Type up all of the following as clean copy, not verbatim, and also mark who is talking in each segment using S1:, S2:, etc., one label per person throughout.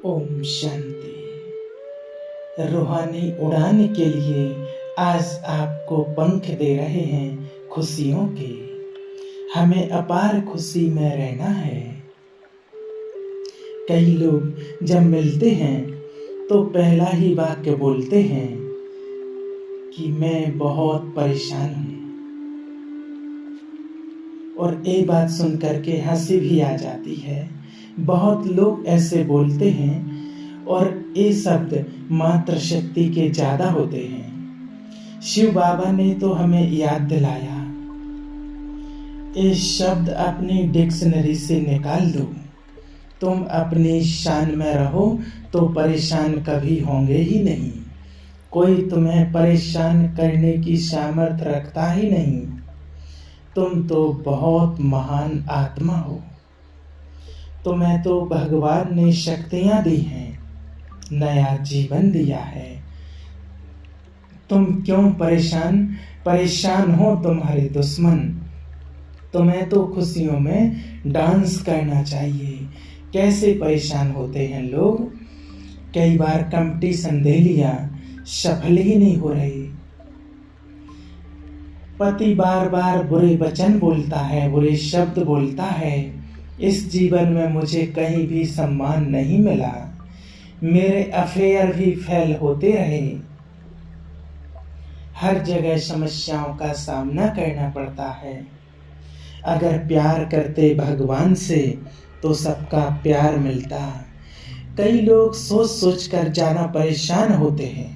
S1: ओम शांति। रूहानी उड़ान के लिए आज आपको पंख दे रहे हैं खुशियों के। हमें अपार खुशी में रहना है। कई लोग जब मिलते हैं तो पहला ही वाक्य बोलते हैं कि मैं बहुत परेशान हूँ, और ये बात सुन करके हंसी भी आ जाती है। बहुत लोग ऐसे बोलते हैं और ये शब्द मात्र शक्ति के ज्यादा होते हैं। शिव बाबा ने तो हमें याद दिलाया, ये शब्द अपनी डिक्शनरी से निकाल दो। तुम अपनी शान में रहो तो परेशान कभी होंगे ही नहीं। कोई तुम्हें परेशान करने की सामर्थ्य रखता ही नहीं। तुम तो बहुत महान आत्मा हो। तुम्हें तो भगवान ने शक्तियां दी हैं, नया जीवन दिया है। तुम क्यों परेशान हो तुम्हारे दुश्मन। तुम्हें तो खुशियों में डांस करना चाहिए। कैसे परेशान होते हैं लोग। कई बार कंपटीशन दे लिया, सफल ही नहीं हो रहे। पति बार बार बुरे वचन बोलता है, बुरे शब्द बोलता है। इस जीवन में मुझे कहीं भी सम्मान नहीं मिला। मेरे अफेयर भी फेल होते रहे। हर जगह समस्याओं का सामना करना पड़ता है। अगर प्यार करते भगवान से तो सबका प्यार मिलता। कई लोग सोच सोच कर ज्यादा परेशान होते हैं।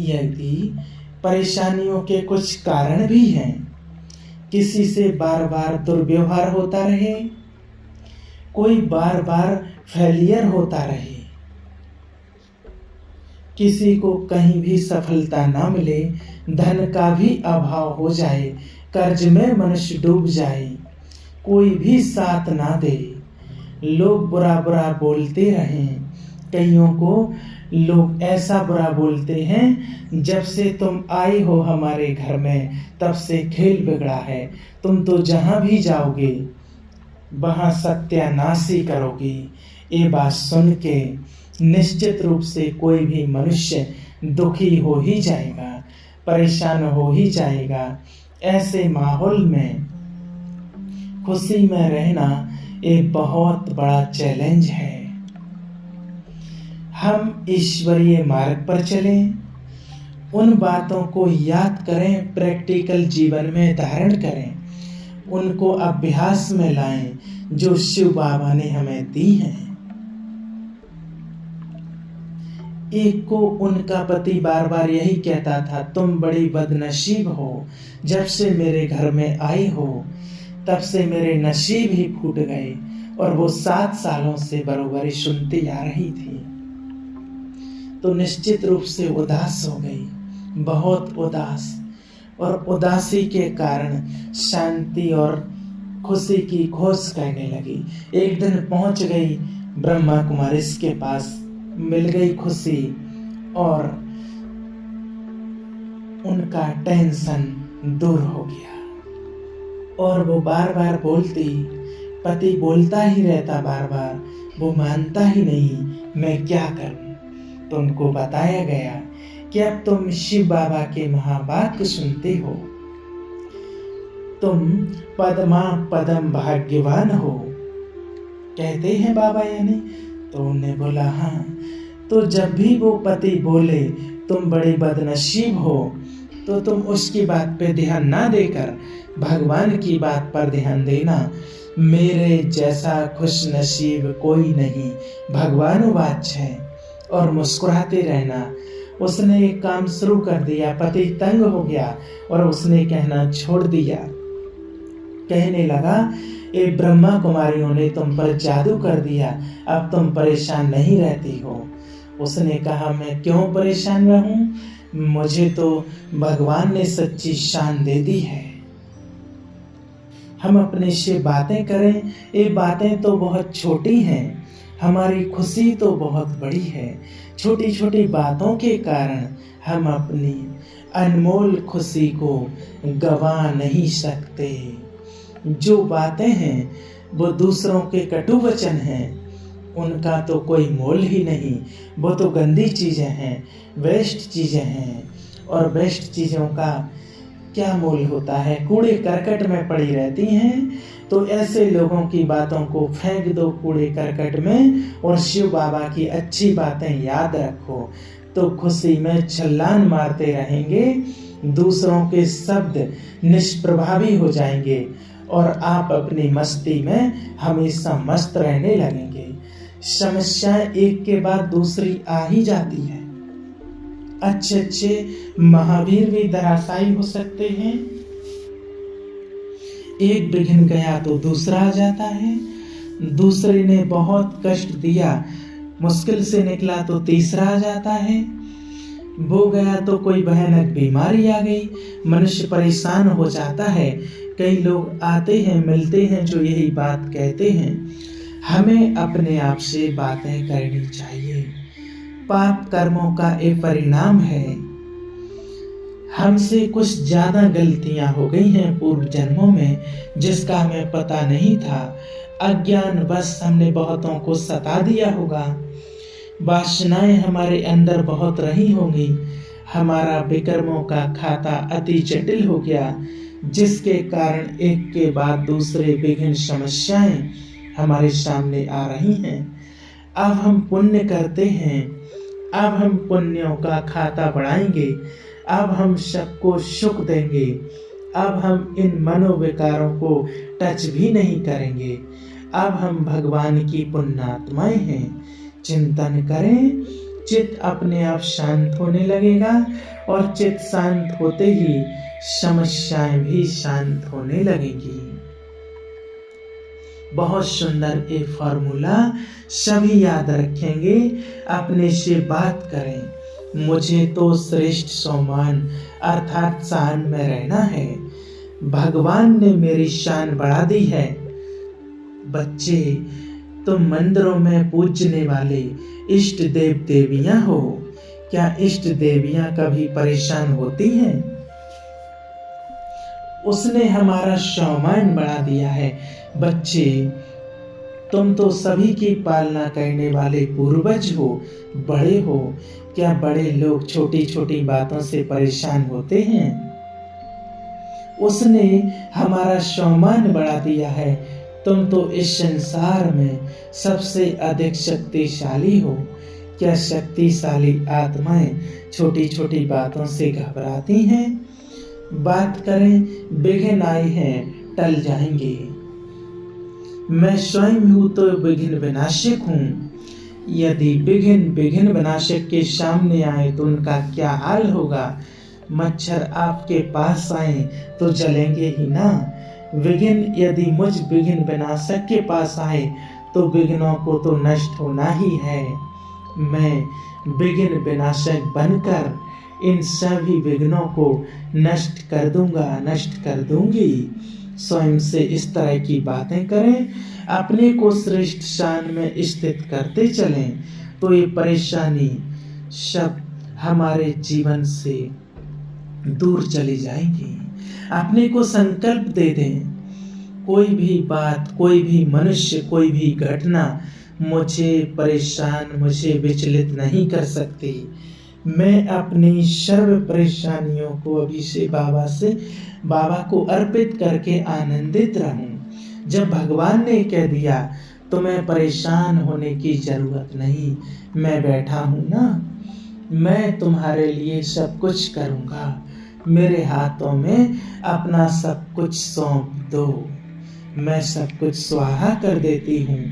S1: यदि परेशानियों के कुछ कारण भी हैं। किसी से बार बार दुर्व्यवहार होता रहे, कोई बार बार फेलियर होता रहे, किसी को कहीं भी सफलता ना मिले, धन का भी अभाव हो जाए, कर्ज में मनुष्य डूब जाए, कोई भी साथ ना दे, लोग बुरा बुरा बोलते रहें। कईयों को लोग ऐसा बुरा बोलते हैं, जब से तुम आई हो हमारे घर में तब से खेल बिगड़ा है। तुम तो जहां भी जाओगे वहां सत्यानाश ही करोगे। ये बात सुन के निश्चित रूप से कोई भी मनुष्य दुखी हो ही जाएगा, परेशान हो ही जाएगा। ऐसे माहौल में खुशी में रहना एक बहुत बड़ा चैलेंज है। हम ईश्वरीय मार्ग पर चलें, उन बातों को याद करें, प्रैक्टिकल जीवन में धारण करें, उनको अभ्यास में लाएं जो शिव बाबा ने हमें दी हैं। एक को उनका पति बार बार यही कहता था, तुम बड़ी बदनसीब हो। जब से मेरे घर में आई हो तब से मेरे नसीब ही फूट गए। और वो 7 सालों से बरोबर सुनती आ रही थी। तो निश्चित रूप से उदास हो गई, बहुत उदास। और उदासी के कारण शांति और खुशी की खोज करने लगी। एक दिन पहुंच गई ब्रह्मा कुमारी के पास, मिल गई खुशी और उनका टेंशन दूर हो गया। और वो बार बार बोलती, पति बोलता ही रहता बार बार, वो मानता ही नहीं, मैं क्या करूं। तो उनको बताया गया कि अब तुम शिव बाबा के महावाक्य सुनते हो, तुम पद्मा पदम भाग्यवान हो, कहते हैं बाबा यानी। तो उन्हें बोला हाँ। तो जब भी वो पति बोले तुम बड़े बदनसीब हो, तो तुम उसकी बात पे ध्यान ना देकर भगवान की बात पर ध्यान देना। मेरे जैसा खुश नसीब कोई नहीं, भगवान वाच है। और मुस्कुराते रहना। उसने एक काम शुरू कर दिया, पति तंग हो गया और उसने कहना छोड़ दिया। कहने लगा, ये ब्रह्मा कुमारियों ने तुम पर जादू कर दिया, अब तुम परेशान नहीं रहती हो। उसने कहा, मैं क्यों परेशान रहूं, मुझे तो भगवान ने सच्ची शान दे दी है। हम अपने से बातें करें, ये बातें तो बहुत छोटी हैं, हमारी खुशी तो बहुत बड़ी है। छोटी छोटी बातों के कारण हम अपनी अनमोल खुशी को गवा नहीं सकते। जो बातें हैं वो दूसरों के कटु वचन हैं, उनका तो कोई मोल ही नहीं। वो तो गंदी चीज़ें हैं, वेस्ट चीज़ें हैं, और वेस्ट चीज़ों का क्या मोल होता है, कूड़े करकट में पड़ी रहती हैं। तो ऐसे लोगों की बातों को फेंक दो कूड़े करकट में और शिव बाबा की अच्छी बातें याद रखो। तो खुशी में छलांग मारते रहेंगे, दूसरों के शब्द निष्प्रभावी हो जाएंगे और आप अपनी मस्ती में हमेशा मस्त रहने लगेंगे। समस्याएं एक के बाद दूसरी आ ही जाती है। अच्छे अच्छे महावीर भी धराशायी हो सकते हैं। एक विघ्न गया तो दूसरा आ जाता है, दूसरे ने बहुत कष्ट दिया, मुश्किल से निकला तो तीसरा आ जाता है, वो गया तो कोई भयानक बीमारी आ गई, मनुष्य परेशान हो जाता है। कई लोग आते हैं, मिलते हैं, जो यही बात कहते हैं, हमें अपने आप से बातें करनी चाहिए। पाप कर्मों का एक परिणाम है। हमसे कुछ ज्यादा गलतियां हो गई हैं पूर्व जन्मों में, जिसका हमें पता नहीं था। अज्ञान बस हमने बहुतों को सता दिया होगा। वासनाएं हमारे अंदर बहुत रही होंगी। हमारा विकर्मों का खाता अति जटिल हो गया, जिसके कारण एक के बाद दूसरे विभिन्न समस्याएं हमारे सामने आ रही हैं। अब हम पुण्य करते हैं, अब हम पुण्यों का खाता बढ़ाएंगे, अब हम सबको सुख देंगे, अब हम इन मनोविकारों को टच भी नहीं करेंगे। अब हम भगवान की पुण्यात्माएं हैं। चिंतन करें, चित्त अपने आप शांत होने लगेगा और चित्त शांत होते ही समस्याएं भी शांत होने लगेंगी। बहुत सुंदर ये फॉर्मूला, सभी याद रखेंगे, अपने से बात करें। मुझे तो श्रेष्ठ सम्मान अर्थात शान में रहना है, भगवान ने मेरी शान बढ़ा दी है। बच्चे, तुम मंदिरों में पूजने वाले इष्ट देव देवियां हो, क्या इष्ट देवियां कभी परेशान होती हैं? उसने हमारा सम्मान बढ़ा दिया है। बच्चे, तुम तो सभी की पालना करने वाले पूर्वज हो, बड़े हो, क्या बड़े लोग छोटी छोटी बातों से परेशान होते हैं? उसने हमारा सम्मान बढ़ा दिया है। तुम तो इस संसार में सबसे अधिक शक्तिशाली हो, क्या शक्तिशाली आत्माएं छोटी छोटी बातों से घबराती हैं? बात करें, विघ्न आए हैं, टल जाएंगे। मैं स्वयं हूँ तो विघ्न विनाशक हूँ। यदि विघ्न विनाशक के सामने आए तो उनका क्या हाल होगा? मच्छर आपके पास आए तो जलेंगे ही ना। विघ्न यदि मुझ विघ्न विनाशक के पास आए तो विघ्नों को तो नष्ट होना ही है। मैं विघ्न विनाशक बनकर इन सभी विघ्नों को नष्ट कर दूंगा, नष्ट कर दूंगी। स्वयं से इस तरह की बातें करें, अपने को श्रेष्ठ शान में स्थित करते चलें, तो ये परेशानी सब हमारे जीवन से दूर चली जाएंगी। अपने को संकल्प दे दें, कोई भी बात, कोई भी मनुष्य, कोई भी घटना मुझे परेशान, मुझे विचलित नहीं कर सकती। मैं अपनी सर्व परेशानियों को अभी से बाबा को अर्पित करके आनंदित रहूं। जब भगवान ने कह दिया तुम्हें परेशान होने की जरूरत नहीं, मैं बैठा हूं ना, मैं तुम्हारे लिए सब कुछ करूंगा। मेरे हाथों में अपना सब कुछ सौंप दो, मैं सब कुछ स्वाहा कर देती हूँ।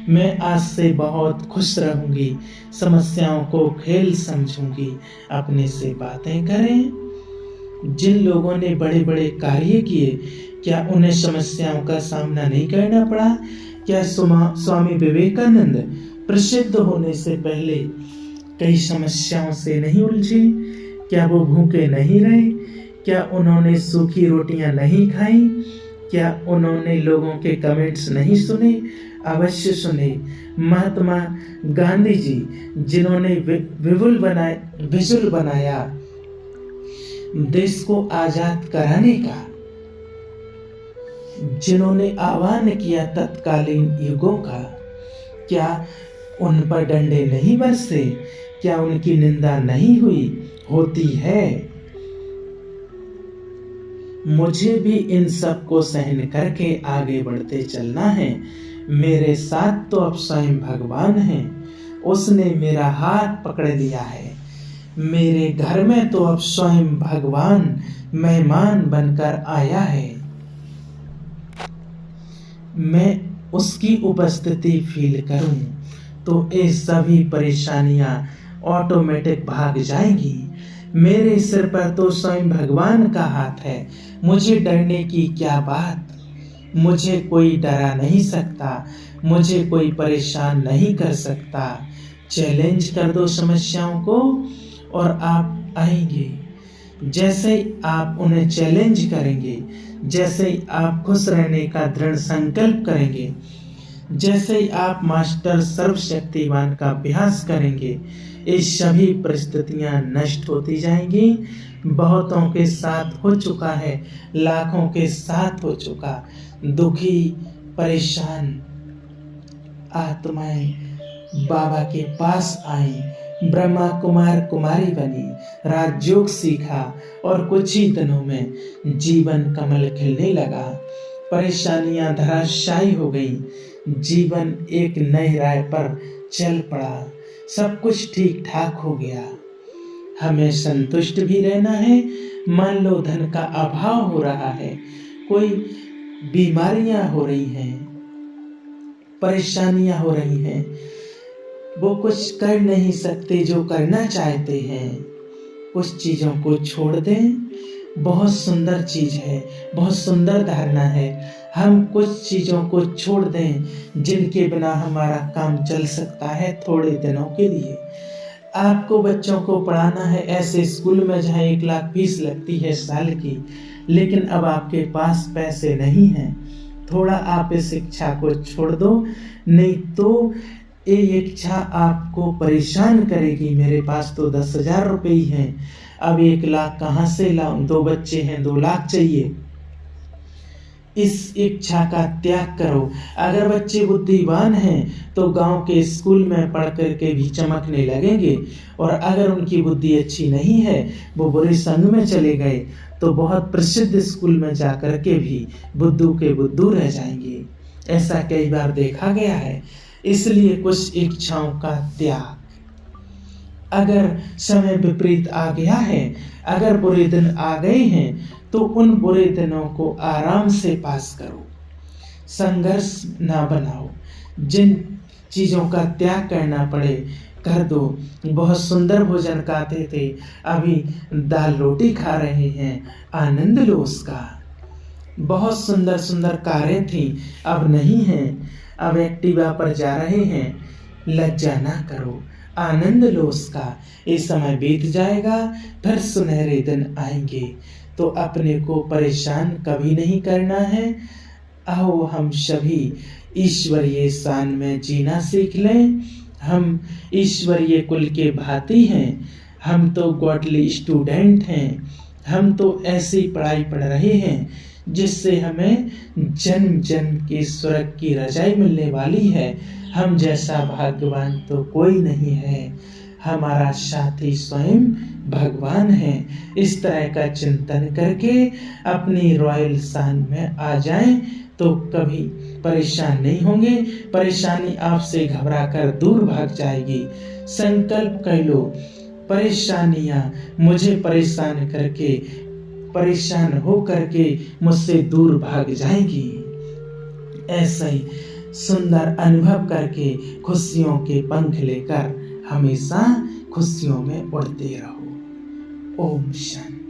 S1: मैं आज से बहुत खुश रहूंगी, समस्याओं को खेल समझूंगी। अपने से बातें करें। जिन लोगों ने बड़े बड़े कार्य किए, क्या उन्हें समस्याओं का सामना नहीं करना पड़ा? क्या स्वामी विवेकानंद प्रसिद्ध होने से पहले कई समस्याओं से नहीं उलझे? क्या वो भूखे नहीं रहे? क्या उन्होंने सूखी रोटियां नहीं खाई? क्या उन्होंने लोगों के कमेंट्स नहीं सुने? अवश्य सुने। महात्मा गांधी जी, जिन्होंने विजुअल बनाया देश को आजाद कराने का, जिन्होंने आह्वान किया तत्कालीन युगों का, क्या उन पर डंडे नहीं बरसे? क्या उनकी निंदा नहीं हुई? होती है। मुझे भी इन सब को सहन करके आगे बढ़ते चलना है। मेरे साथ तो अब स्वयं भगवान है, उसने मेरा हाथ पकड़ लिया है। मेरे घर में तो अब स्वयं भगवान मेहमान बनकर आया है। मैं उसकी उपस्थिति फील करूं तो ये सभी परेशानियां ऑटोमेटिक भाग जाएंगी। मेरे सिर पर तो स्वयं भगवान का हाथ है, मुझे डरने की क्या बात। मुझे कोई डरा नहीं सकता, मुझे कोई परेशान नहीं कर सकता। चैलेंज कर दो समस्याओं को और आप आएंगे। जैसे आप उन्हें चैलेंज करेंगे, जैसे आप खुश रहने का दृढ़ संकल्प करेंगे, जैसे आप मास्टर सर्वशक्तिमान का अभ्यास करेंगे, ये सभी परिस्थितियां नष्ट होती जाएंगी। बहुतों के साथ हो चुका है, लाखों के साथ हो चुका। दुखी परेशान आत्माएं बाबा के पास आई, ब्रह्मा कुमार कुमारी बनी, राजयोग सीखा और कुछ ही दिनों में जीवन कमल खिलने लगा। परेशानियां धराशायी हो गई, जीवन एक नई राह पर चल पड़ा, सब कुछ ठीक ठाक हो गया। हमें संतुष्ट भी रहना है। मान लो धन का अभाव हो रहा है, कोई बीमारियां हो रही हैं, परेशानियां हो रही हैं, वो कुछ कर नहीं सकते जो करना चाहते हैं। कुछ चीजों को छोड़ दें। बहुत सुंदर चीज है, बहुत सुंदर धारणा है। हम कुछ चीजों को छोड़ दें जिनके बिना हमारा काम चल सकता है थोड़े दिनों के लिए। आपको बच्चों को पढ़ाना है ऐसे स्कूल में जहाँ 1 लाख फीस लगती है साल की, लेकिन अब आपके पास पैसे नहीं हैं। थोड़ा आप इस इच्छा को छोड़ दो, नहीं तो ये इच्छा आपको परेशान करेगी। मेरे पास तो 10,000 रुपये ही हैं, अब 1 लाख कहाँ से लाऊं? 2 बच्चे हैं, 2 लाख चाहिए। इस इच्छा का त्याग करो। अगर बच्चे बुद्धिमान हैं तो गांव के स्कूल में पढ़ करके भी चमकने लगेंगे, और अगर उनकी बुद्धि अच्छी नहीं है, वो बुरे संग में चले गए, तो बहुत प्रसिद्ध स्कूल में जाकर के भी बुद्धू के बुद्धू रह जाएंगे। ऐसा कई बार देखा गया है। इसलिए कुछ इच्छाओं का त्याग। अगर समय विपरीत आ गया है, अगर बुरे दिन आ गए हैं, तो उन बुरे दिनों को आराम से पास करो, संघर्ष ना बनाओ। जिन चीजों का त्याग करना पड़े कर दो। बहुत सुंदर भोजन खाते थे, अभी दाल रोटी खा रहे हैं, आनंद लो उसका। बहुत सुंदर सुंदर कारें थी, अब नहीं है, अब एक्टिवा पर जा रहे हैं। लज्जा ना करो, आनंद लो उसका। ये समय बीत जाएगा, फिर सुनहरे दिन आएंगे। तो अपने को परेशान कभी नहीं करना है। आओ हम सभी ईश्वरीय शान में जीना सीख लें। हम ईश्वरीय कुल के भांति हैं, हम तो गॉडली स्टूडेंट हैं। हम तो ऐसी पढ़ाई पढ़ रहे हैं जिससे हमें जन्म जन्म की स्वर्ग की रजाई मिलने वाली है। हम जैसा भाग्यवान तो कोई नहीं है, हमारा साथी स्वयं भगवान है। इस तरह का चिंतन करके अपनी रॉयल शान में आ जाएं तो कभी परेशान नहीं होंगे। परेशानी आपसे घबरा कर दूर भाग जाएगी। संकल्प कर लो, परेशानियां मुझे परेशान करके, परेशान हो करके मुझसे दूर भाग जाएंगी। ऐसा ही सुंदर अनुभव करके खुशियों के पंख लेकर हमेशा खुशियों में उड़ते रहो। ओम शांति।